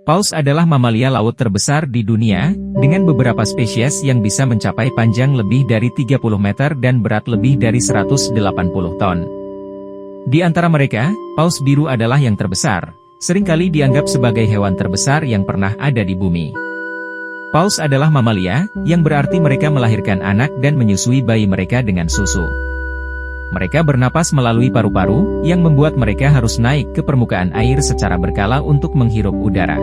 Paus adalah mamalia laut terbesar di dunia, dengan beberapa spesies yang bisa mencapai panjang lebih dari 30 meter dan berat lebih dari 180 ton. Di antara mereka, paus biru adalah yang terbesar, seringkali dianggap sebagai hewan terbesar yang pernah ada di bumi. Paus adalah mamalia, yang berarti mereka melahirkan anak dan menyusui bayi mereka dengan susu. Mereka bernapas melalui paru-paru, yang membuat mereka harus naik ke permukaan air secara berkala untuk menghirup udara.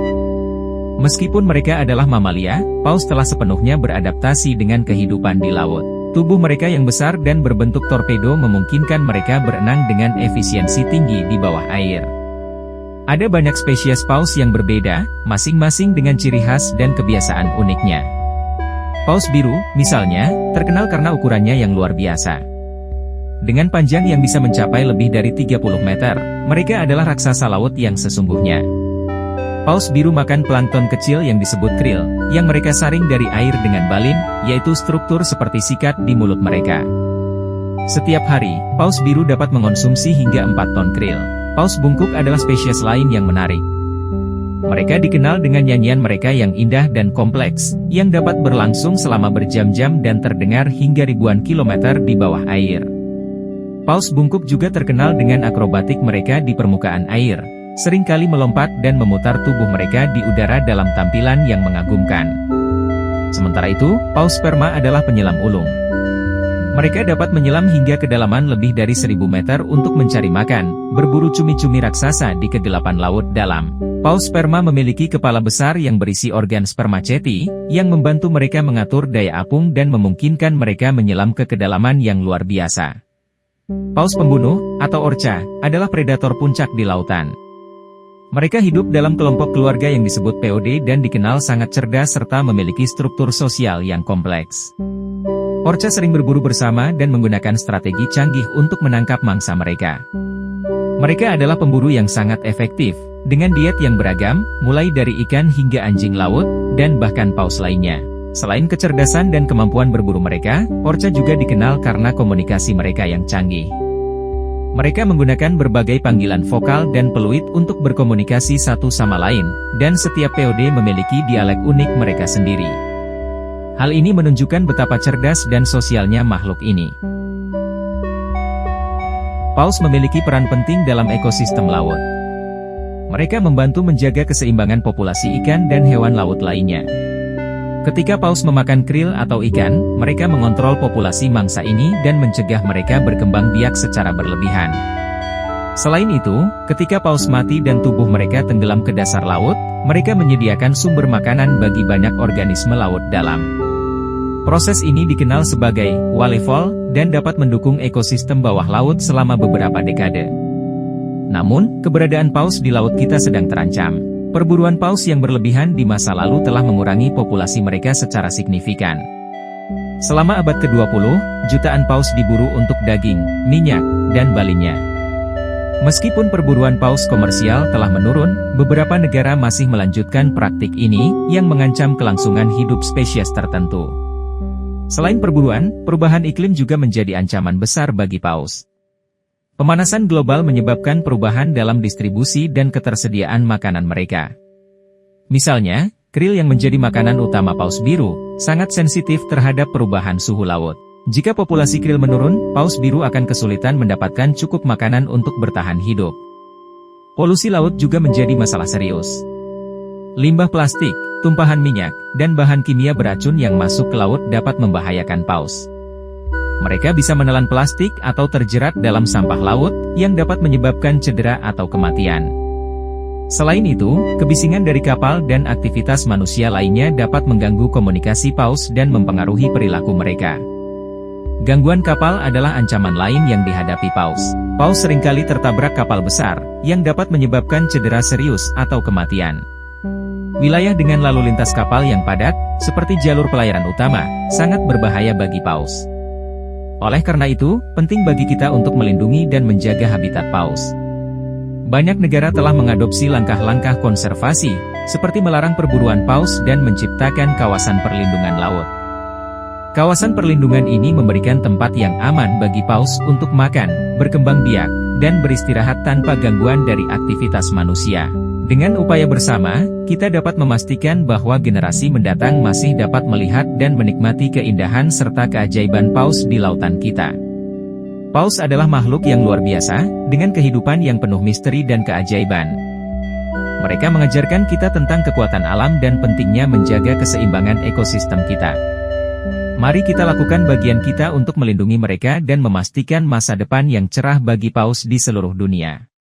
Meskipun mereka adalah mamalia, paus telah sepenuhnya beradaptasi dengan kehidupan di laut. Tubuh mereka yang besar dan berbentuk torpedo memungkinkan mereka berenang dengan efisiensi tinggi di bawah air. Ada banyak spesies paus yang berbeda, masing-masing dengan ciri khas dan kebiasaan uniknya. Paus biru, misalnya, terkenal karena ukurannya yang luar biasa. Dengan panjang yang bisa mencapai lebih dari 30 meter, mereka adalah raksasa laut yang sesungguhnya. Paus biru makan plankton kecil yang disebut krill, yang mereka saring dari air dengan balin, yaitu struktur seperti sikat di mulut mereka. Setiap hari, paus biru dapat mengonsumsi hingga 4 ton krill. Paus bungkuk adalah spesies lain yang menarik. Mereka dikenal dengan nyanyian mereka yang indah dan kompleks, yang dapat berlangsung selama berjam-jam dan terdengar hingga ribuan kilometer di bawah air. Paus bungkuk juga terkenal dengan akrobatik mereka di permukaan air, seringkali melompat dan memutar tubuh mereka di udara dalam tampilan yang mengagumkan. Sementara itu, paus sperma adalah penyelam ulung. Mereka dapat menyelam hingga kedalaman lebih dari 1000 meter untuk mencari makan, berburu cumi-cumi raksasa di kegelapan laut dalam. Paus sperma memiliki kepala besar yang berisi organ spermaceti, yang membantu mereka mengatur daya apung dan memungkinkan mereka menyelam ke kedalaman yang luar biasa. Paus pembunuh, atau orca, adalah predator puncak di lautan. Mereka hidup dalam kelompok keluarga yang disebut POD dan dikenal sangat cerdas serta memiliki struktur sosial yang kompleks. Orca sering berburu bersama dan menggunakan strategi canggih untuk menangkap mangsa mereka. Mereka adalah pemburu yang sangat efektif, dengan diet yang beragam, mulai dari ikan hingga anjing laut, dan bahkan paus lainnya. Selain kecerdasan dan kemampuan berburu mereka, orca juga dikenal karena komunikasi mereka yang canggih. Mereka menggunakan berbagai panggilan vokal dan peluit untuk berkomunikasi satu sama lain, dan setiap POD memiliki dialek unik mereka sendiri. Hal ini menunjukkan betapa cerdas dan sosialnya makhluk ini. Paus memiliki peran penting dalam ekosistem laut. Mereka membantu menjaga keseimbangan populasi ikan dan hewan laut lainnya. Ketika paus memakan krill atau ikan, mereka mengontrol populasi mangsa ini dan mencegah mereka berkembang biak secara berlebihan. Selain itu, ketika paus mati dan tubuh mereka tenggelam ke dasar laut, mereka menyediakan sumber makanan bagi banyak organisme laut dalam. Proses ini dikenal sebagai wallfall dan dapat mendukung ekosistem bawah laut selama beberapa dekade. Namun, keberadaan paus di laut kita sedang terancam. Perburuan paus yang berlebihan di masa lalu telah mengurangi populasi mereka secara signifikan. Selama abad ke-20, jutaan paus diburu untuk daging, minyak, dan balinnya. Meskipun perburuan paus komersial telah menurun, beberapa negara masih melanjutkan praktik ini, yang mengancam kelangsungan hidup spesies tertentu. Selain perburuan, perubahan iklim juga menjadi ancaman besar bagi paus. Pemanasan global menyebabkan perubahan dalam distribusi dan ketersediaan makanan mereka. Misalnya, krill yang menjadi makanan utama paus biru, sangat sensitif terhadap perubahan suhu laut. Jika populasi krill menurun, paus biru akan kesulitan mendapatkan cukup makanan untuk bertahan hidup. Polusi laut juga menjadi masalah serius. Limbah plastik, tumpahan minyak, dan bahan kimia beracun yang masuk ke laut dapat membahayakan paus. Mereka bisa menelan plastik atau terjerat dalam sampah laut, yang dapat menyebabkan cedera atau kematian. Selain itu, kebisingan dari kapal dan aktivitas manusia lainnya dapat mengganggu komunikasi paus dan mempengaruhi perilaku mereka. Gangguan kapal adalah ancaman lain yang dihadapi paus. Paus seringkali tertabrak kapal besar, yang dapat menyebabkan cedera serius atau kematian. Wilayah dengan lalu lintas kapal yang padat, seperti jalur pelayaran utama, sangat berbahaya bagi paus. Oleh karena itu, penting bagi kita untuk melindungi dan menjaga habitat paus. Banyak negara telah mengadopsi langkah-langkah konservasi, seperti melarang perburuan paus dan menciptakan kawasan perlindungan laut. Kawasan perlindungan ini memberikan tempat yang aman bagi paus untuk makan, berkembang biak, dan beristirahat tanpa gangguan dari aktivitas manusia. Dengan upaya bersama, kita dapat memastikan bahwa generasi mendatang masih dapat melihat dan menikmati keindahan serta keajaiban paus di lautan kita. Paus adalah makhluk yang luar biasa, dengan kehidupan yang penuh misteri dan keajaiban. Mereka mengajarkan kita tentang kekuatan alam dan pentingnya menjaga keseimbangan ekosistem kita. Mari kita lakukan bagian kita untuk melindungi mereka dan memastikan masa depan yang cerah bagi paus di seluruh dunia.